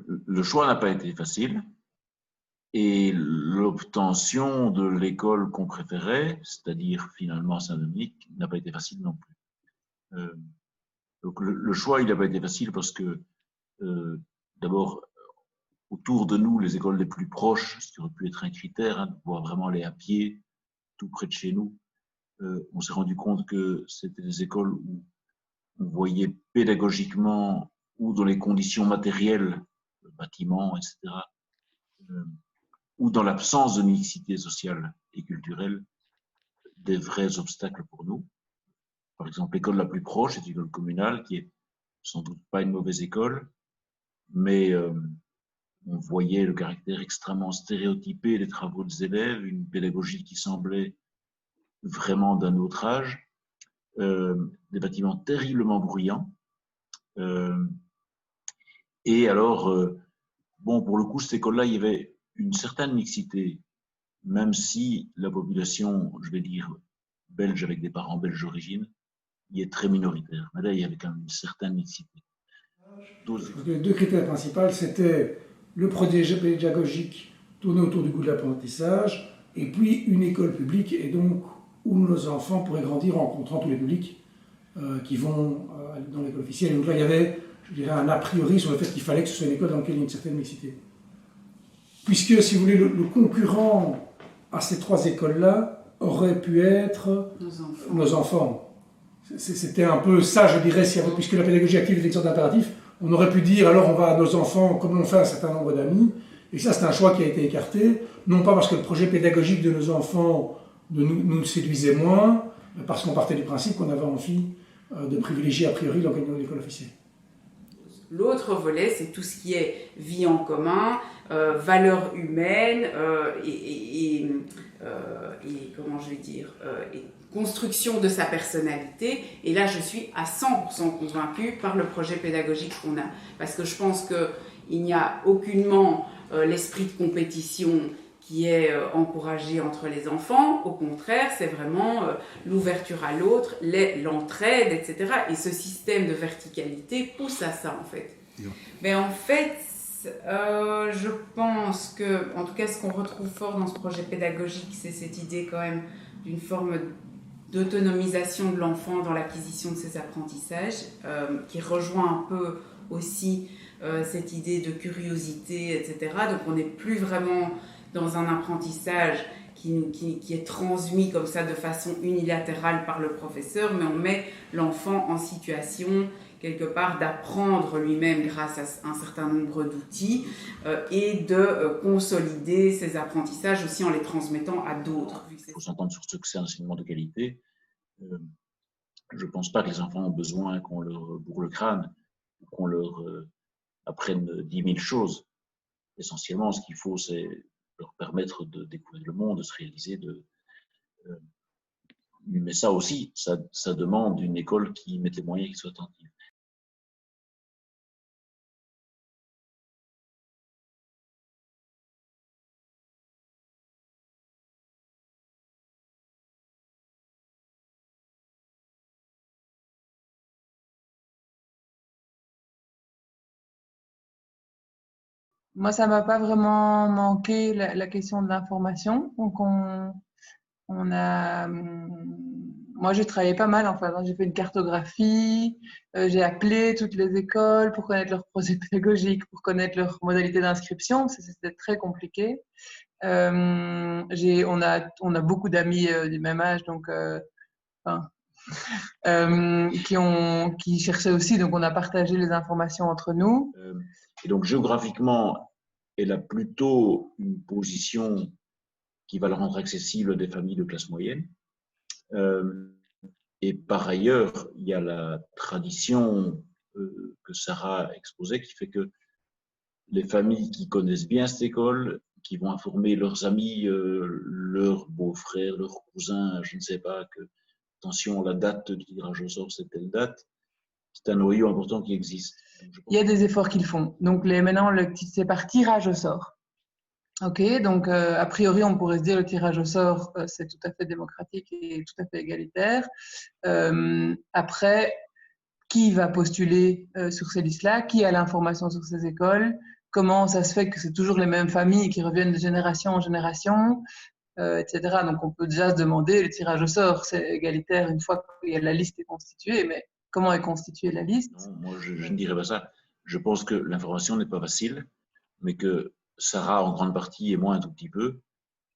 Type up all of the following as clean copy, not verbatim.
le choix n'a pas été facile et l'obtention de l'école qu'on préférait, c'est-à-dire finalement Saint-Dominique, n'a pas été facile non plus. Donc le choix, il n'a pas été facile parce que d'abord, autour de nous, les écoles les plus proches, ce qui aurait pu être un critère, de pouvoir vraiment aller à pied, tout près de chez nous, on s'est rendu compte que c'était des écoles où on voyait pédagogiquement ou dans les conditions matérielles, le bâtiment, etc., ou dans l'absence de mixité sociale et culturelle, des vrais obstacles pour nous. Par exemple, l'école la plus proche est l'école communale, qui est sans doute pas une mauvaise école, mais on voyait le caractère extrêmement stéréotypé des travaux des élèves, une pédagogie qui semblait vraiment d'un autre âge, des bâtiments terriblement bruyants. Et alors, bon, pour le coup, cette école-là, il y avait une certaine mixité, même si la population, je vais dire, belge avec des parents belges d'origine, y est très minoritaire. Mais là, il y avait quand même une certaine mixité. Les deux critères principaux, c'était le projet pédagogique tourné autour du goût de l'apprentissage, et puis une école publique, et donc où nos enfants pourraient grandir en rencontrant tous les publics qui vont dans l'école officielle. Donc là, il y avait, je dirais, un a priori sur le fait qu'il fallait que ce soit une école dans laquelle il y ait une certaine mixité. Puisque, si vous voulez, le concurrent à ces trois écoles-là aurait pu être nos enfants. C'était un peu ça, je dirais, puisque la pédagogie active est une sorte d'impératif, on aurait pu dire, alors on va à nos enfants, comme on fait un certain nombre d'amis, et ça c'est un choix qui a été écarté, non pas parce que le projet pédagogique de nos enfants nous séduisait moins, mais parce qu'on partait du principe qu'on avait envie de privilégier a priori l'école officielle. L'autre volet, c'est tout ce qui est vie en commun, valeurs humaines et comment je vais dire, et construction de sa personnalité. Et là, je suis à 100% convaincue par le projet pédagogique qu'on a. Parce que je pense qu'il n'y a aucunement l'esprit de compétition qui est encouragé entre les enfants. Au contraire, c'est vraiment l'ouverture à l'autre, l'entraide, etc. Et ce système de verticalité pousse à ça, en fait. Mais en fait, je pense que, en tout cas, ce qu'on retrouve fort dans ce projet pédagogique, c'est cette idée quand même d'une forme d'autonomisation de l'enfant dans l'acquisition de ses apprentissages, qui rejoint un peu aussi cette idée de curiosité, etc. Donc on n'est plus vraiment dans un apprentissage qui est transmis comme ça de façon unilatérale par le professeur, mais on met l'enfant en situation quelque part d'apprendre lui-même grâce à un certain nombre d'outils et de consolider ses apprentissages aussi en les transmettant à d'autres. Il faut s'entendre sur ce que c'est un enseignement de qualité. Je ne pense pas que les enfants ont besoin qu'on leur bourre le crâne, qu'on leur apprenne 10 000 choses. Essentiellement, ce qu'il faut, c'est leur permettre de découvrir le monde, de se réaliser. Mais ça aussi, ça demande une école qui mette les moyens qui soient attentifs. Moi, ça m'a pas vraiment manqué la question de l'information. Donc, on a, moi, j'ai travaillé pas mal. Enfin, j'ai fait une cartographie. J'ai appelé toutes les écoles pour connaître leur projet pédagogique, pour connaître leur modalité d'inscription. C'était très compliqué. On a beaucoup d'amis du même âge, donc, qui cherchaient aussi. Donc, on a partagé les informations entre nous. Et donc, géographiquement, elle a plutôt une position qui va le rendre accessible à des familles de classe moyenne. Et par ailleurs, il y a la tradition que Sarah exposait qui fait que les familles qui connaissent bien cette école, qui vont informer leurs amis, leurs beaux-frères, leurs cousins, je ne sais pas, que attention, la date du tirage au sort, c'est telle date. C'est un noyau important qui existe. Il y a des efforts qu'ils font. Donc, maintenant, c'est par tirage au sort. Ok, donc a priori, on pourrait se dire le tirage au sort, c'est tout à fait démocratique et tout à fait égalitaire. Après, qui va postuler sur ces listes-là? Qui a l'information sur ces écoles? comment ça se fait que c'est toujours les mêmes familles qui reviennent de génération en génération, etc. Donc on peut déjà se demander, le tirage au sort, c'est égalitaire une fois que la liste est constituée, mais comment est constituée la liste? Non, moi, je ne dirais pas ça. Je pense que l'information n'est pas facile, mais que Sarah, en grande partie, et moi un tout petit peu,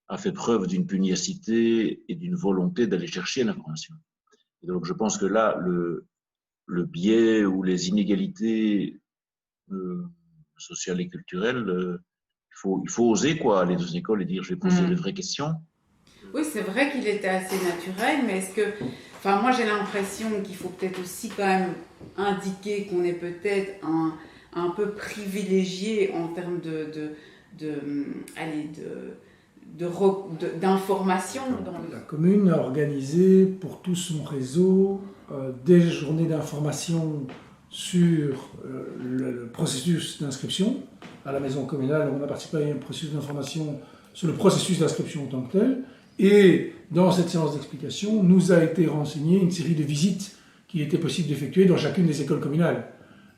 a fait preuve d'une pugnacité et d'une volonté d'aller chercher l'information. Et donc, je pense que là, le biais ou les inégalités sociales et culturelles, il faut oser quoi, aller dans une école et dire je vais poser les vraies questions. Oui, c'est vrai qu'il était assez naturel, mais est-ce que... Enfin, moi, j'ai l'impression qu'il faut peut-être aussi quand même indiquer qu'on est peut-être un peu privilégié en termes d'information. La commune a organisé pour tout son réseau des journées d'information sur le processus d'inscription à la maison communale. On a participé à un processus d'information sur le processus d'inscription en tant que tel. Et dans cette séance d'explication, nous a été renseigné une série de visites qu'il était possible d'effectuer dans chacune des écoles communales.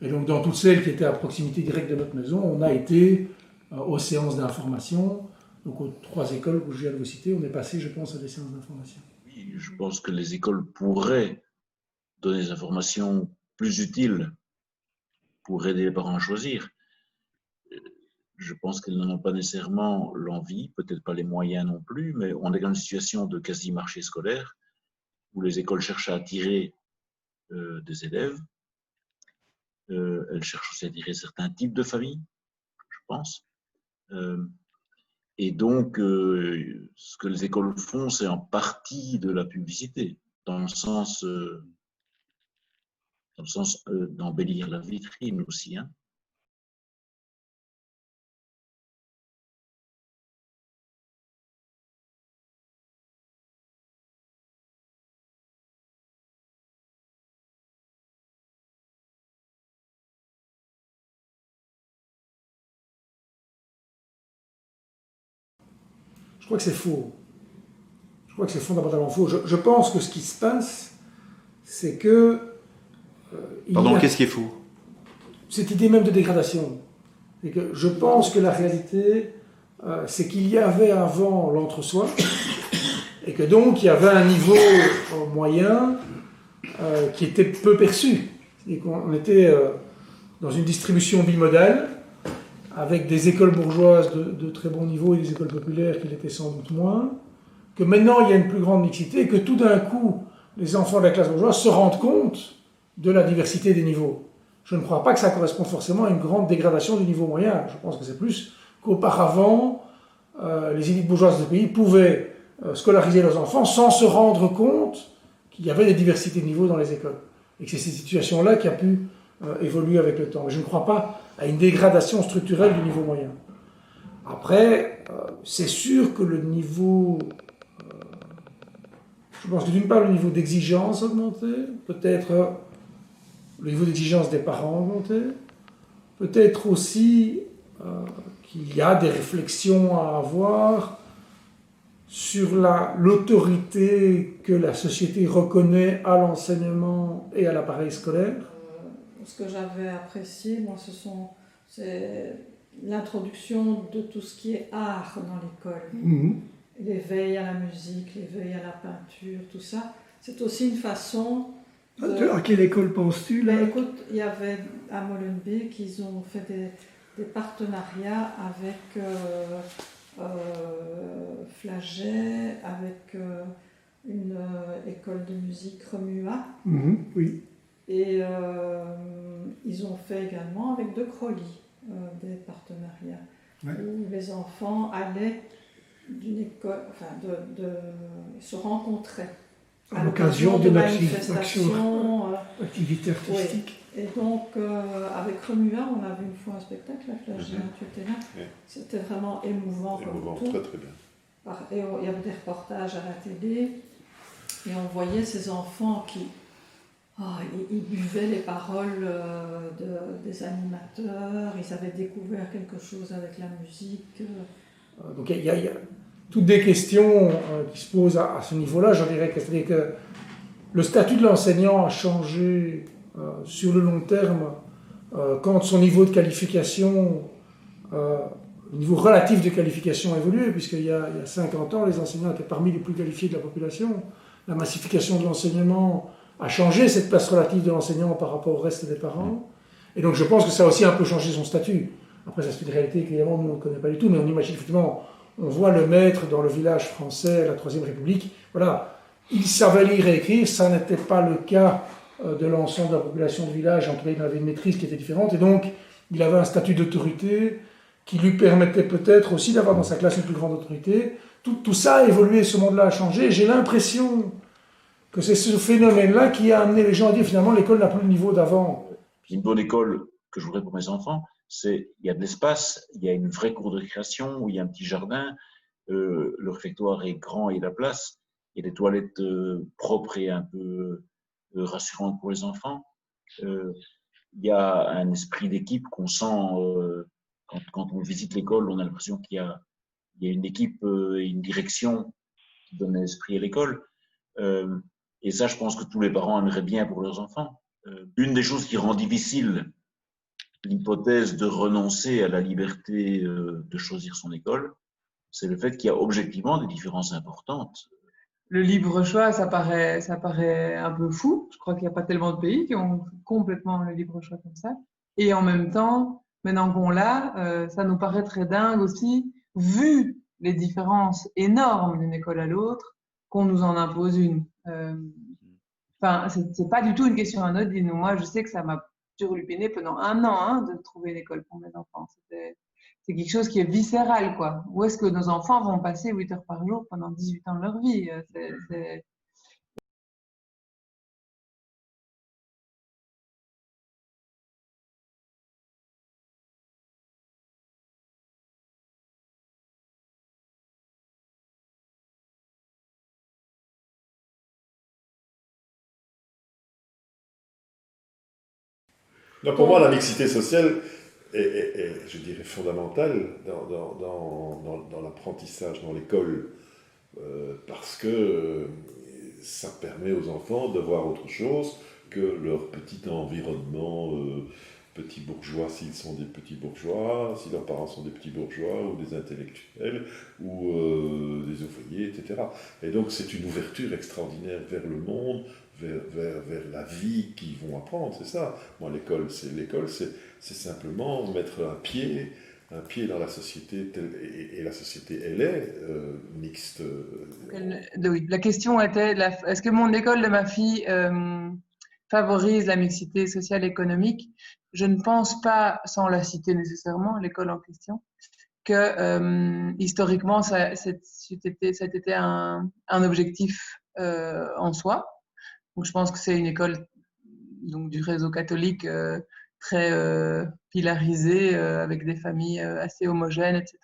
Et donc dans toutes celles qui étaient à proximité directe de notre maison, on a été aux séances d'information. Donc aux 3 écoles que je viens de vous citer, on est passé, je pense, à des séances d'information. Oui, je pense que les écoles pourraient donner des informations plus utiles pour aider les parents à choisir. Je pense qu'elles n'en ont pas nécessairement l'envie, peut-être pas les moyens non plus, mais on est dans une situation de quasi-marché scolaire où les écoles cherchent à attirer des élèves. Elles cherchent aussi à attirer certains types de familles, je pense. Et donc, ce que les écoles font, c'est en partie de la publicité, dans le sens d'embellir la vitrine aussi. Hein. Je crois que c'est faux. Je crois que c'est fondamentalement faux. Je pense que ce qui se passe, c'est que... Pardon, qu'est-ce qui est faux? Cette idée même de dégradation. Et que je pense que la réalité, c'est qu'il y avait avant l'entre-soi, et que donc il y avait un niveau moyen qui était peu perçu. Et qu'on était dans une distribution bimodale, avec des écoles bourgeoises de très bon niveau et des écoles populaires qui l'étaient sans doute moins, que maintenant il y a une plus grande mixité et que tout d'un coup, les enfants de la classe bourgeoise se rendent compte de la diversité des niveaux. Je ne crois pas que ça correspond forcément à une grande dégradation du niveau moyen. Je pense que c'est plus qu'auparavant, les élites bourgeoises du pays pouvaient scolariser leurs enfants sans se rendre compte qu'il y avait des diversités de niveaux dans les écoles. Et que c'est cette situation-là qui a pu évoluer avec le temps. Mais je ne crois pas à une dégradation structurelle du niveau moyen. Après, c'est sûr que le niveau... je pense que d'une part, le niveau d'exigence a augmenté, peut-être le niveau d'exigence des parents a augmenté, peut-être aussi qu'il y a des réflexions à avoir sur l'autorité que la société reconnaît à l'enseignement et à l'appareil scolaire. Ce que j'avais apprécié, moi, c'est l'introduction de tout ce qui est art dans l'école. Mmh. L'éveil à la musique, l'éveil à la peinture, tout ça. C'est aussi une façon... À quelle école penses-tu là? Écoute, il y avait à Molenbeek, ils ont fait des partenariats avec Flaget, avec une école de musique Remua. Mmh, oui. Et ils ont fait également avec De Crolly des partenariats, où les enfants allaient d'une école, enfin se rencontraient à l'occasion de manifestations, activités artistiques. Oui. Et donc avec Remua, on a vu une fois un spectacle à Flaget, tu étais là. C'était vraiment émouvant. Comme tout. Très très bien. Et il y avait des reportages à la télé, et on voyait ces enfants qui... ils buvaient les paroles des animateurs, ils avaient découvert quelque chose avec la musique. Donc il y a toutes des questions qui se posent à ce niveau-là. Je dirais que le statut de l'enseignant a changé sur le long terme quand son niveau de qualification le niveau relatif de qualification a évolué, puisqu'il y a 50 ans, les enseignants étaient parmi les plus qualifiés de la population. La massification de l'enseignement a changé cette place relative de l'enseignant par rapport au reste des parents. Et donc je pense que ça a aussi un peu changé son statut. Après, ça c'est une réalité qu'évidemment nous on ne connaît pas du tout, mais on imagine effectivement, on voit le maître dans le village français, à la Troisième République, voilà, il savait lire et écrire, ça n'était pas le cas de l'ensemble de la population du village, en tout cas il avait une maîtrise qui était différente, et donc il avait un statut d'autorité qui lui permettait peut-être aussi d'avoir dans sa classe une plus grande autorité. Tout ça a évolué, ce monde-là a changé, et j'ai l'impression que c'est ce phénomène-là qui a amené les gens à dire finalement l'école n'a plus le niveau d'avant. Une bonne école que je voudrais pour mes enfants, c'est il y a de l'espace, il y a une vraie cour de récréation où il y a un petit jardin, le réfectoire est grand et la place, et des toilettes propres et un peu rassurantes pour les enfants. Il y a un esprit d'équipe qu'on sent quand on visite l'école, on a l'impression qu'il y a une équipe et une direction qui donne un esprit à l'école. Et ça, je pense que tous les parents aimeraient bien pour leurs enfants. Une des choses qui rend difficile l'hypothèse de renoncer à la liberté de choisir son école, c'est le fait qu'il y a objectivement des différences importantes. Le libre choix, ça paraît un peu fou. Je crois qu'il n'y a pas tellement de pays qui ont complètement le libre choix comme ça. Et en même temps, maintenant qu'on l'a, ça nous paraît très dingue aussi, vu les différences énormes d'une école à l'autre, qu'on nous en impose une. Enfin, c'est pas du tout une question anodine. Moi, je sais que ça m'a turlupiné pendant 1 an de trouver une école pour mes enfants. C'est quelque chose qui est viscéral, quoi. Où est-ce que nos enfants vont passer 8 heures par jour pendant 18 ans de leur vie? Donc pour moi, la mixité sociale est, je dirais, fondamentale dans l'apprentissage, dans l'école, parce que ça permet aux enfants de voir autre chose que leur petit environnement petits bourgeois, s'ils sont des petits bourgeois, si leurs parents sont des petits bourgeois, ou des intellectuels, ou des ouvriers, etc. Et donc c'est une ouverture extraordinaire vers le monde, vers la vie qu'ils vont apprendre, c'est ça. Moi, l'école, c'est simplement mettre un pied dans la société, et la société, elle est mixte. Oui, la question était, est-ce que mon école de ma fille favorise la mixité sociale et économique? Je ne pense pas, sans la citer nécessairement, l'école en question, que historiquement, ça été un objectif en soi. Donc, je pense que c'est une école donc, du réseau catholique très pilarisée, avec des familles assez homogènes, etc.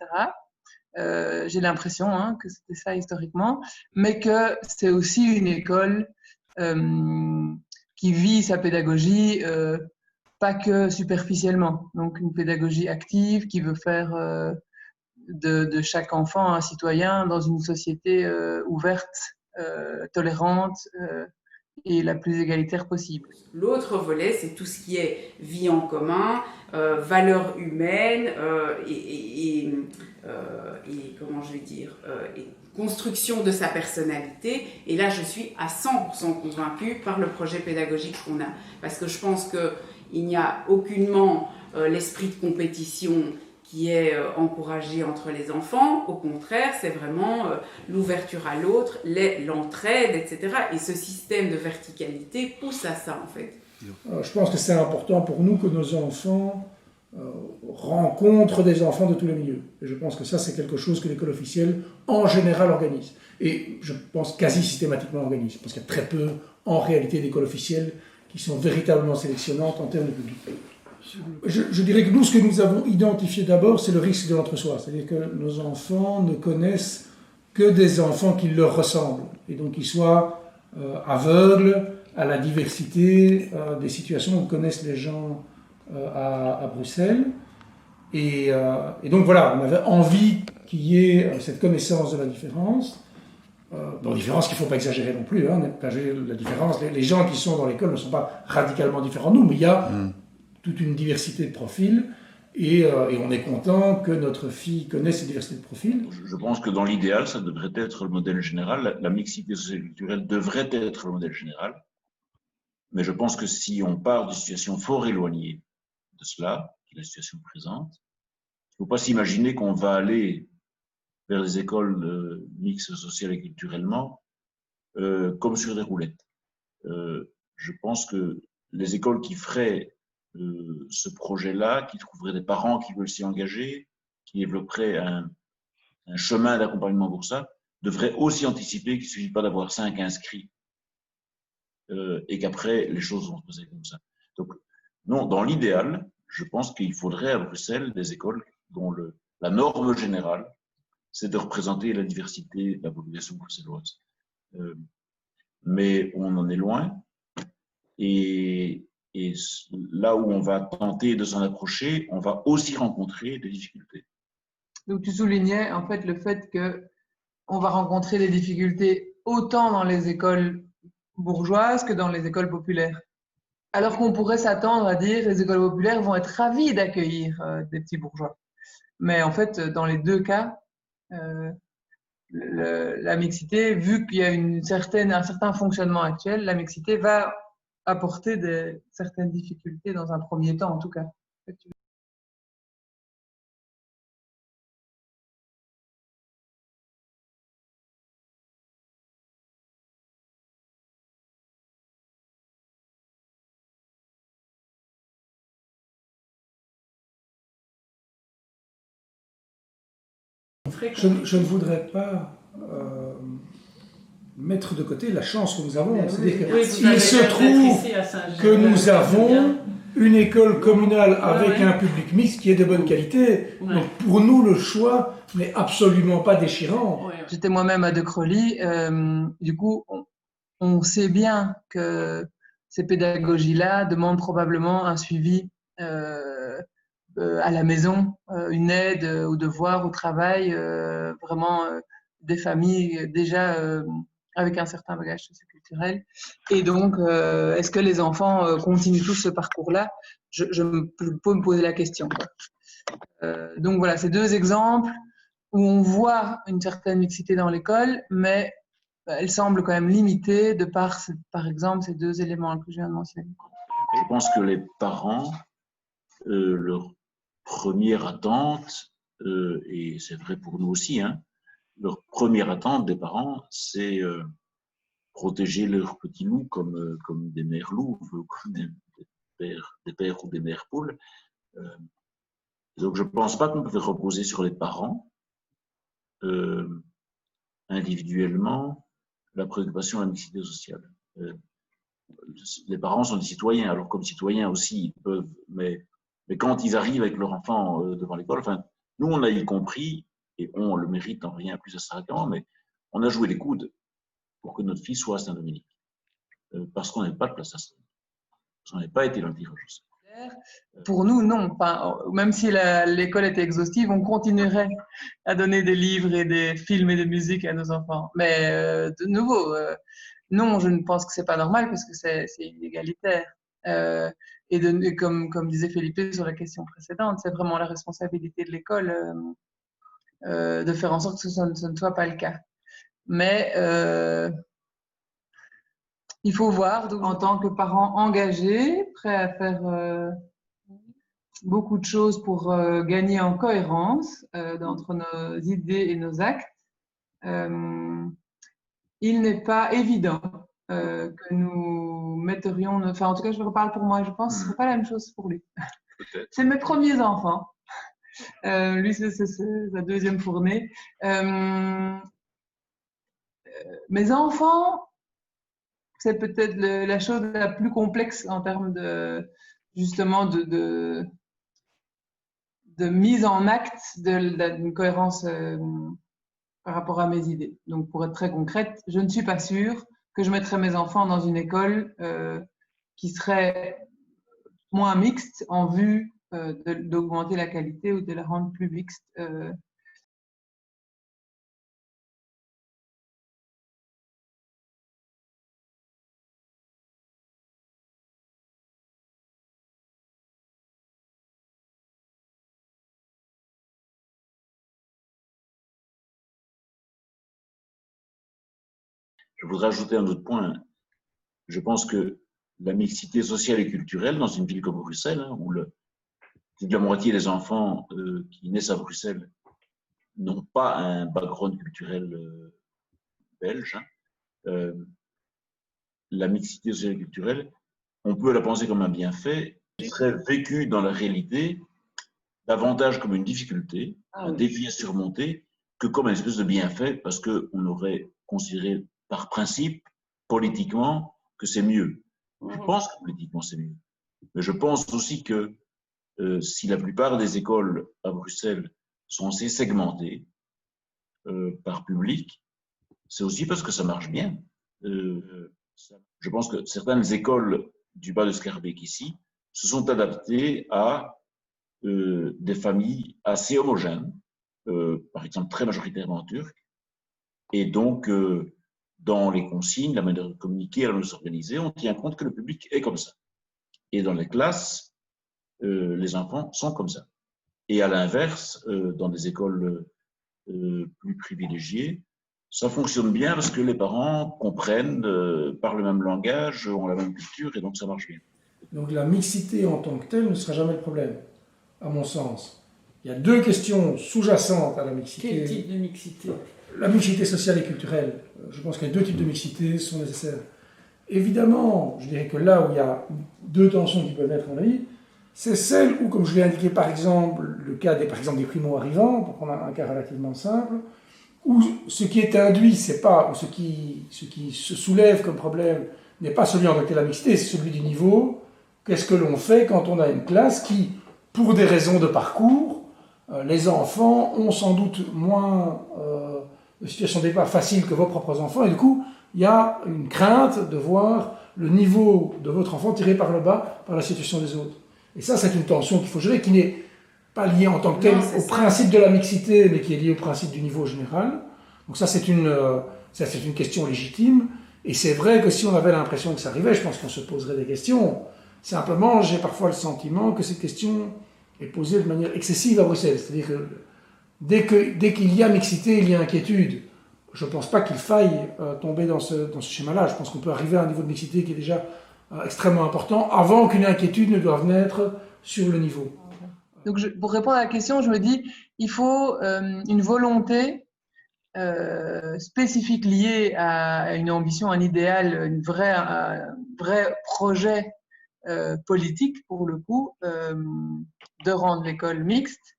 J'ai l'impression que c'était ça historiquement, mais que c'est aussi une école qui vit sa pédagogie pas que superficiellement. Donc, une pédagogie active qui veut faire de chaque enfant un citoyen dans une société ouverte, tolérante, et la plus égalitaire possible. L'autre volet, c'est tout ce qui est vie en commun, valeurs humaines et comment je vais dire, et construction de sa personnalité. Et là, je suis à 100% convaincue par le projet pédagogique qu'on a. Parce que je pense qu'il n'y a aucunement l'esprit de compétition qui est encouragé entre les enfants. Au contraire, c'est vraiment l'ouverture à l'autre, l'entraide, etc. Et ce système de verticalité pousse à ça, en fait. Je pense que c'est important pour nous que nos enfants rencontrent des enfants de tous les milieux. Et je pense que ça, c'est quelque chose que l'école officielle, en général, organise. Et je pense quasi systématiquement organise. Parce qu'il y a très peu, en réalité, d'écoles officielles qui sont véritablement sélectionnantes en termes de public. Je dirais que nous, ce que nous avons identifié d'abord, c'est le risque de l'entre-soi. C'est-à-dire que nos enfants ne connaissent que des enfants qui leur ressemblent. Et donc, qu'ils soient aveugles à la diversité des situations où connaissent les gens à Bruxelles. Et donc, voilà, on avait envie qu'il y ait cette connaissance de la différence. Bon, différence qu'il ne faut pas exagérer non plus. La différence, les gens qui sont dans l'école ne sont pas radicalement différents de nous, mais il y a toute une diversité de profils, et on est content que notre fille connaisse cette diversité de profils. Je pense que dans l'idéal, ça devrait être le modèle général. La mixité sociale et culturelle devrait être le modèle général. Mais je pense que si on part de situations fort éloignées de cela, qui est la situation présente, il ne faut pas s'imaginer qu'on va aller vers des écoles mixtes sociales et culturellement comme sur des roulettes. Je pense que les écoles qui feraient ce projet-là, qui trouveraient des parents qui veulent s'y engager, qui développeraient un chemin d'accompagnement pour ça, devraient aussi anticiper qu'il ne suffit pas d'avoir 5 inscrits et qu'après, les choses vont se passer comme ça. Donc, non, dans l'idéal, je pense qu'il faudrait à Bruxelles des écoles dont la norme générale, c'est de représenter la diversité de la population bruxelloise. Mais on en est loin. Et là où on va tenter de s'en approcher, on va aussi rencontrer des difficultés. Donc tu soulignais en fait le fait que on va rencontrer des difficultés autant dans les écoles bourgeoises que dans les écoles populaires. Alors qu'on pourrait s'attendre à dire les écoles populaires vont être ravies d'accueillir des petits bourgeois. Mais en fait, dans les deux cas, la mixité, vu qu'il y a un certain fonctionnement actuel, la mixité va apporter certaines difficultés dans un premier temps, en tout cas. Je ne voudrais pas mettre de côté la chance que nous avons. C'est-à-dire qu'il se trouve que nous avons une école communale avec un public mixte qui est de bonne qualité. Donc pour nous, le choix n'est absolument pas déchirant. J'étais moi-même à De Crolly. Du coup, on sait bien que ces pédagogies-là demandent probablement un suivi à la maison, une aide aux devoirs, au travail, vraiment des familles déjà avec un certain bagage socioculturel. Et donc, est-ce que les enfants continuent tous ce parcours-là? Je peux me poser la question. Donc voilà, ces deux exemples où on voit une certaine mixité dans l'école, mais elle semble quand même limitée de par exemple, ces deux éléments que je viens de mentionner. Je pense que les parents, leur première attente, et c'est vrai pour nous aussi, hein, leur première attente des parents, c'est protéger leurs petits loups comme des mères loups, comme des pères ou des mères poules. Donc je ne pense pas qu'on peut reposer sur les parents individuellement la préoccupation de la mixité sociale. Les parents sont des citoyens, alors comme citoyens aussi, ils peuvent, mais quand ils arrivent avec leur enfant devant l'école, enfin, nous on a y compris, et on le mérite en rien plus à mais on a joué les coudes pour que notre fille soit à Saint-Dominique, parce qu'on n'avait pas de place à Saint-Dominique, parce qu'on n'avait pas été dans le tirage. Pour nous, non. Enfin, même si l'école était exhaustive, on continuerait à donner des livres et des films et des musiques à nos enfants. Mais de nouveau, non, je ne pense que c'est pas normal parce que c'est inégalitaire. Et comme disait Felipe sur la question précédente, c'est vraiment la responsabilité de l'école de faire en sorte que ce ne soit pas le cas. Mais il faut voir, donc, en tant que parent engagé, prêt à faire beaucoup de choses pour gagner en cohérence entre nos idées et nos actes, il n'est pas évident que nous metterions, enfin en tout cas je reparle pour moi, je pense que ce ne serait pas la même chose pour lui. C'est mes premiers enfants. Lui c'est sa deuxième fournée. Mes enfants, c'est peut-être la chose la plus complexe en termes de justement de mise en acte d'une cohérence par rapport à mes idées. Donc, pour être très concrète, je ne suis pas sûre que je mettrais mes enfants dans une école qui serait moins mixte en vue d'augmenter la qualité ou de la rendre plus mixte. Je voudrais ajouter un autre point. Je pense que la mixité sociale et culturelle dans une ville comme Bruxelles, hein, où plus de la moitié des enfants qui naissent à Bruxelles n'ont pas un background culturel belge, hein, la mixité sociale et culturelle, on peut la penser comme un bienfait, qui serait vécu dans la réalité davantage comme une difficulté, un défi à surmonter, que comme une espèce de bienfait, parce qu'on aurait considéré par principe, politiquement, que c'est mieux. Je pense que politiquement c'est mieux. Mais je pense aussi que si la plupart des écoles à Bruxelles sont assez segmentées par public, c'est aussi parce que ça marche bien. Je pense que certaines écoles du bas de Schaerbeek ici se sont adaptées à des familles assez homogènes, par exemple très majoritairement turques, et donc dans les consignes, la manière de communiquer, la manière de s'organiser, on tient compte que le public est comme ça. Et dans les classes, les enfants sont comme ça. Et à l'inverse, dans des écoles plus privilégiées, ça fonctionne bien parce que les parents comprennent, parlent le même langage, ont la même culture, et donc ça marche bien. Donc la mixité en tant que telle ne sera jamais le problème, à mon sens. Il y a deux questions sous-jacentes à la mixité. Quel type de mixité? La mixité sociale et culturelle. Je pense que les deux types de mixité sont nécessaires. Évidemment, je dirais que là où il y a deux tensions qui peuvent naître, à mon avis, c'est celle où, comme je l'ai indiqué par exemple, le cas des primo-arrivants, pour prendre un cas relativement simple, où ce qui est induit, c'est pas, ou ce qui se soulève comme problème n'est pas celui en tant que la mixité, c'est celui du niveau. Qu'est-ce que l'on fait quand on a une classe qui, pour des raisons de parcours, les enfants ont sans doute moins de situation de départ facile que vos propres enfants, et du coup, il y a une crainte de voir le niveau de votre enfant tiré par le bas par la situation des autres. Et ça, c'est une tension qu'il faut gérer, qui n'est pas liée en tant que telle au principe de la mixité, mais qui est liée au principe du niveau général. Donc ça, c'est une question légitime. Et c'est vrai que si on avait l'impression que ça arrivait, je pense qu'on se poserait des questions. Simplement, j'ai parfois le sentiment que cette question est posée de manière excessive à Bruxelles. C'est-à-dire que dès qu'il y a mixité, il y a inquiétude. Je ne pense pas qu'il faille tomber dans ce schéma-là. Je pense qu'on peut arriver à un niveau de mixité qui est déjà extrêmement important avant qu'une inquiétude ne doive naître sur le niveau. Donc, pour répondre à la question, je me dis, il faut une volonté spécifique liée à une ambition, un idéal, un vrai projet politique, pour le coup, de rendre l'école mixte,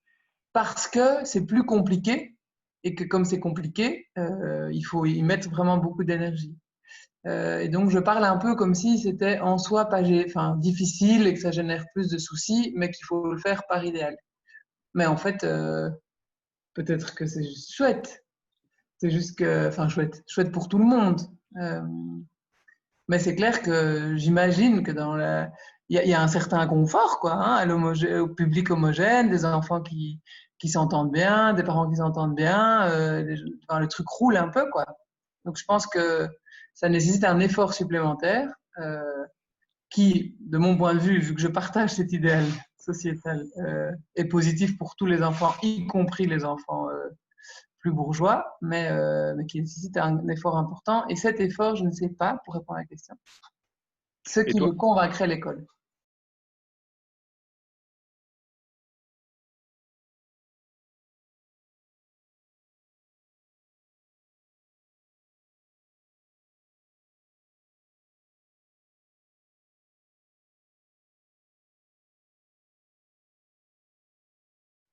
parce que c'est plus compliqué, et que comme c'est compliqué, il faut y mettre vraiment beaucoup d'énergie. Et donc, je parle un peu comme si c'était en soi difficile et que ça génère plus de soucis, mais qu'il faut le faire par idéal. Mais en fait, peut-être que c'est juste chouette. C'est juste que, chouette pour tout le monde. Mais c'est clair que j'imagine que il y a un certain confort, quoi, hein, au public homogène, des enfants qui s'entendent bien, des parents qui s'entendent bien, le truc roule un peu, quoi. Donc, je pense que ça nécessite un effort supplémentaire qui, de mon point de vue, vu que je partage cet idéal sociétal, est positif pour tous les enfants, y compris les enfants plus bourgeois, mais qui nécessite un effort important. Et cet effort, je ne sais pas, pour répondre à la question, ce qui me convaincrait l'école.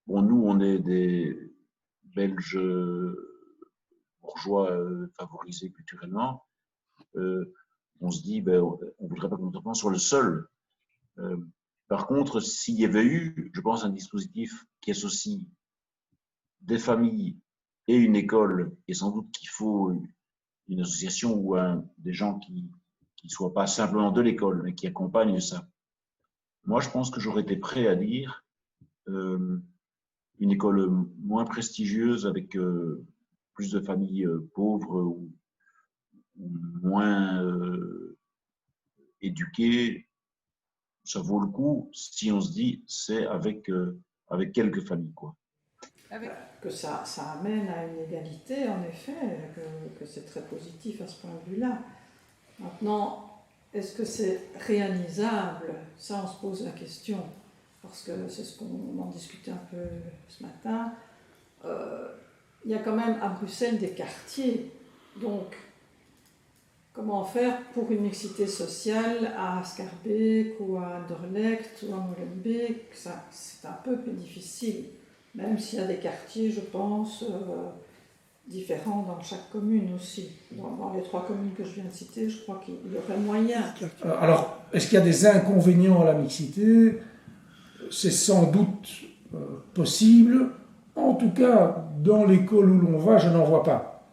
Bon, nous, on est des Belges bourgeois favorisés culturellement. On se dit, on ne voudrait pas que notre enfant soit le seul. Par contre, s'il y avait eu, je pense, un dispositif qui associe des familles et une école, et sans doute qu'il faut une association ou des gens qui ne soient pas simplement de l'école, mais qui accompagnent ça. Moi, je pense que j'aurais été prêt à dire une école moins prestigieuse avec plus de familles pauvres ou moins éduquées, ça vaut le coup si on se dit c'est avec quelques familles, quoi. que ça amène à une égalité, en effet, que c'est très positif à ce point de vue-là. Maintenant, est-ce que c'est réalisable? Ça, on se pose la question, parce que c'est ce qu'on en discutait un peu ce matin. Il y a quand même à Bruxelles des quartiers, donc comment faire pour une mixité sociale à Schaerbeek ou à Anderlecht ou à Molenbeek? C'est un peu plus difficile, même s'il y a des quartiers, je pense, différents dans chaque commune aussi. Dans les 3 communes que je viens de citer, je crois qu'il y aurait moyen. Alors, est-ce qu'il y a des inconvénients à la mixité? C'est sans doute possible. En tout cas, dans l'école où l'on va, je n'en vois pas.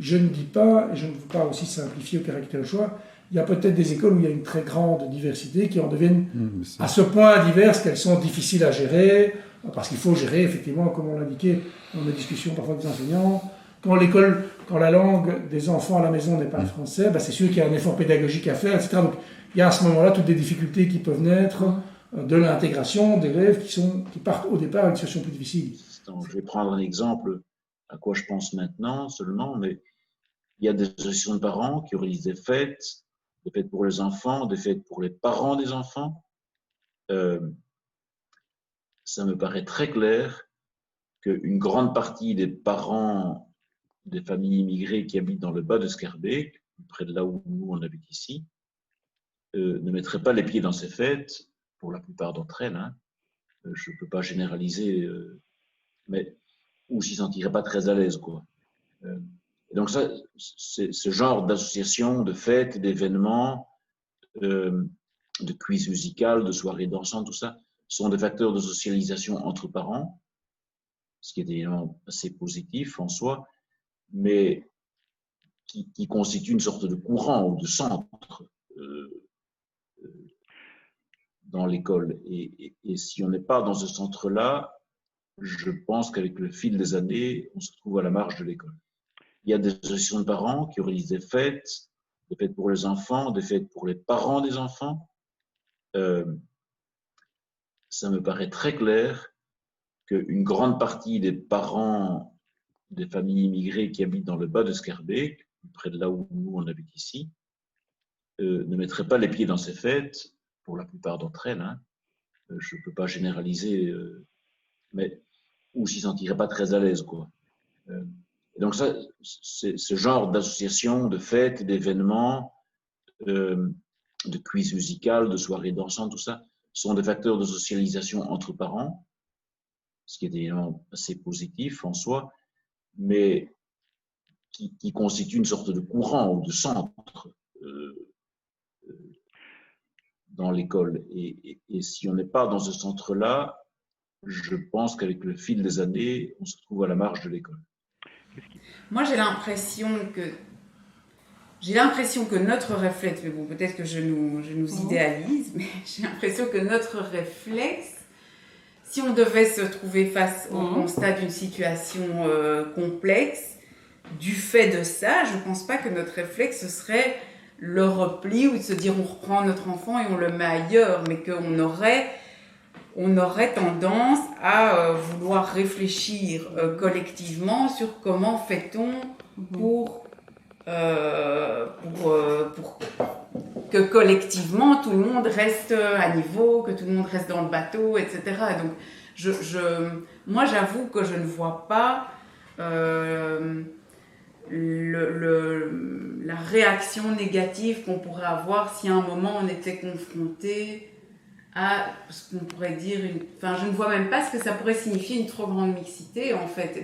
Je ne dis pas, et je ne veux pas aussi simplifier au caractère de choix, il y a peut-être des écoles où il y a une très grande diversité qui en deviennent à ce point diverses qu'elles sont difficiles à gérer, parce qu'il faut gérer, effectivement, comme on l'indiquait dans les discussions parfois avec des enseignants, quand la langue des enfants à la maison n'est pas le français, c'est sûr qu'il y a un effort pédagogique à faire, etc. Donc il y a à ce moment-là toutes les difficultés qui peuvent naître de l'intégration d'élèves qui partent au départ à une situation plus difficile. Je vais prendre un exemple à quoi je pense maintenant seulement, mais il y a des associations de parents qui organisent des fêtes pour les enfants, des fêtes pour les parents des enfants. Ça me paraît très clair qu'une grande partie des parents des familles immigrées qui habitent dans le bas de Schaerbeek, près de là où nous on habite ici, ne mettraient pas les pieds dans ces fêtes, pour la plupart d'entre elles. Hein. Je ne peux pas généraliser, mais ou s'y sentiraient pas très à l'aise, quoi. Et donc ça, c'est ce genre d'association, de fêtes, d'événements, de quiz musical, de soirées dansantes, tout ça, sont des facteurs de socialisation entre parents, ce qui est évidemment assez positif en soi, mais qui constitue une sorte de courant ou de centre dans l'école. Et si on n'est pas dans ce centre-là, je pense qu'avec le fil des années, on se trouve à la marge de l'école. Il y a des associations de parents qui organisent des fêtes pour les enfants, des fêtes pour les parents des enfants. Ça me paraît très clair qu'une grande partie des parents des familles immigrées qui habitent dans le bas de Schaerbeek, près de là où nous on habite ici, ne mettraient pas les pieds dans ces fêtes, pour la plupart d'entre elles. Hein. Je ne peux pas généraliser, mais ou s'y sentiraient pas très à l'aise, quoi. Et donc ça, c'est ce genre d'association, de fêtes, d'événements, de quiz musical, de soirées dansantes, tout ça, sont des facteurs de socialisation entre parents, ce qui est évidemment assez positif en soi, mais qui constitue une sorte de courant ou de centre dans l'école. Et si on n'est pas dans ce centre-là, je pense qu'avec le fil des années, on se trouve à la marge de l'école. Moi, j'ai l'impression que notre réflexe, mais bon, peut-être que je nous idéalise, mais j'ai l'impression que notre réflexe, si on devait se trouver face au constat d'une situation complexe, du fait de ça, je ne pense pas que notre réflexe ce serait le repli ou de se dire on reprend notre enfant et on le met ailleurs, mais qu'on aurait tendance à vouloir réfléchir collectivement sur comment fait-on pour que collectivement tout le monde reste à niveau, que tout le monde reste dans le bateau, etc. Donc moi j'avoue que je ne vois pas la réaction négative qu'on pourrait avoir si à un moment on était confronté à ce qu'on pourrait dire, je ne vois même pas ce que ça pourrait signifier une trop grande mixité en fait.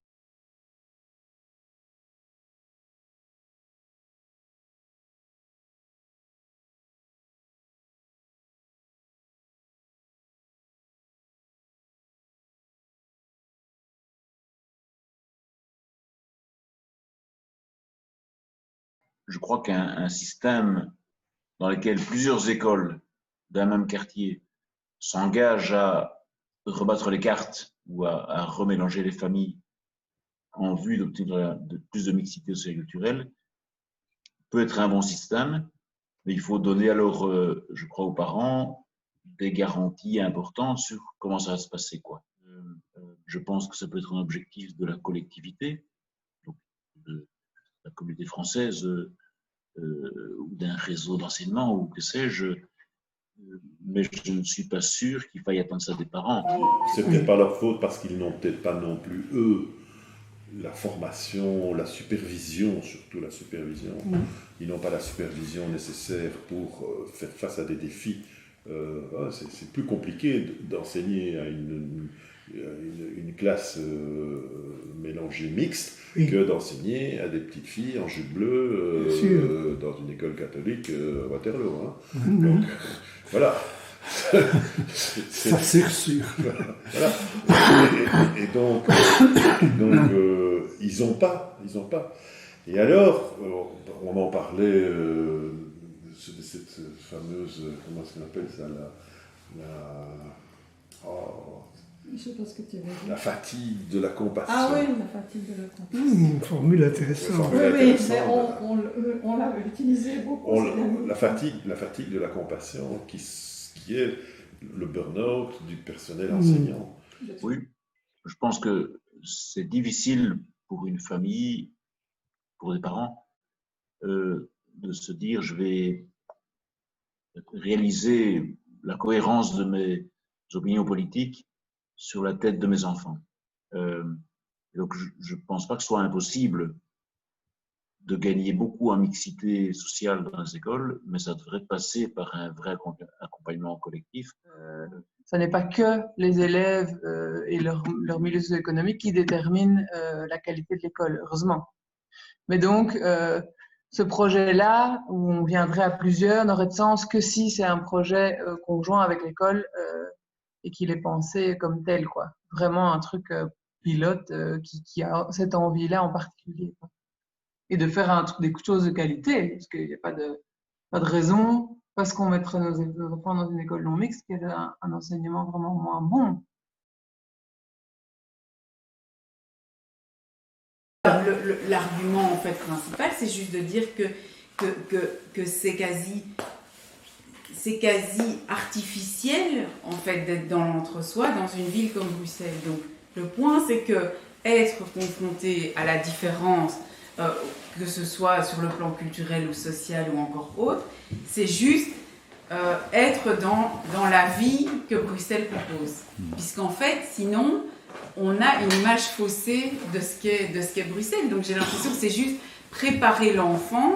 Je crois qu'un système dans lequel plusieurs écoles d'un même quartier s'engagent à rebattre les cartes ou à remélanger les familles en vue d'obtenir plus de mixité socioculturelle peut être un bon système, mais il faut donner alors, je crois, aux parents des garanties importantes sur comment ça va se passer, quoi. je pense que ça peut être un objectif de la collectivité, donc de la communauté française, ou d'un réseau d'enseignement, ou que sais-je, mais je ne suis pas sûr qu'il faille attendre ça des parents. C'est peut-être pas leur faute parce qu'ils n'ont peut-être pas non plus, eux, la formation, la supervision, surtout la supervision. Ils n'ont pas la supervision nécessaire pour faire face à des défis. C'est plus compliqué d'enseigner à une classe mélangée mixte que d'enseigner à des petites filles en jupe bleue dans une école catholique à Waterloo. Hein. Donc, voilà. Ça c'est sûr. Voilà. Et donc ils n'ont pas. Et alors, on en parlait de cette fameuse, comment est-ce qu'on appelle ça, je sais pas ce que tu veux dire. la fatigue de la compassion. Ah oui, la fatigue de la compassion. Une formule intéressante. Oui, mais on l'a utilisé beaucoup. La fatigue de la compassion qui est le burn-out du personnel enseignant. Oui, je pense que c'est difficile pour une famille, pour des parents, de se dire je vais réaliser la cohérence de mes opinions politiques sur la tête de mes enfants. Donc je ne pense pas que ce soit impossible de gagner beaucoup en mixité sociale dans les écoles, mais ça devrait passer par un vrai accompagnement collectif. Ce n'est pas que les élèves et leur milieu socio-économique qui déterminent la qualité de l'école, heureusement. Mais donc, ce projet-là, où on viendrait à plusieurs, n'aurait de sens que si c'est un projet conjoint avec l'école et qu'il est pensé comme tel, quoi. Vraiment un truc pilote qui a cette envie-là en particulier, quoi. Et de faire des choses de qualité, parce qu'il n'y a pas de raison, parce qu'on mettrait nos enfants dans une école non mixte, qu'il y ait un enseignement vraiment moins bon. L'argument en fait principal, c'est juste de dire que c'est quasi artificiel en fait d'être dans l'entre-soi dans une ville comme Bruxelles. Donc le point, c'est que être confronté à la différence, que ce soit sur le plan culturel ou social ou encore autre, c'est juste être dans la vie que Bruxelles propose. Puisqu'en fait, sinon, on a une image faussée de ce qu'est Bruxelles. Donc j'ai l'impression que c'est juste préparer l'enfant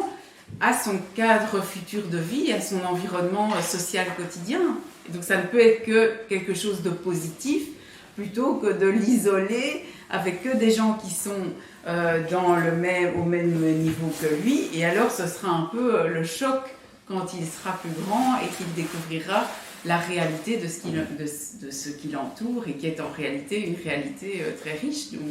à son cadre futur de vie, à son environnement social quotidien. Et donc ça ne peut être que quelque chose de positif, plutôt que de l'isoler avec que des gens qui sont au même niveau que lui. Et alors ce sera un peu le choc quand il sera plus grand et qu'il découvrira la réalité de ce qui l'entoure et qui est en réalité une réalité très riche. Donc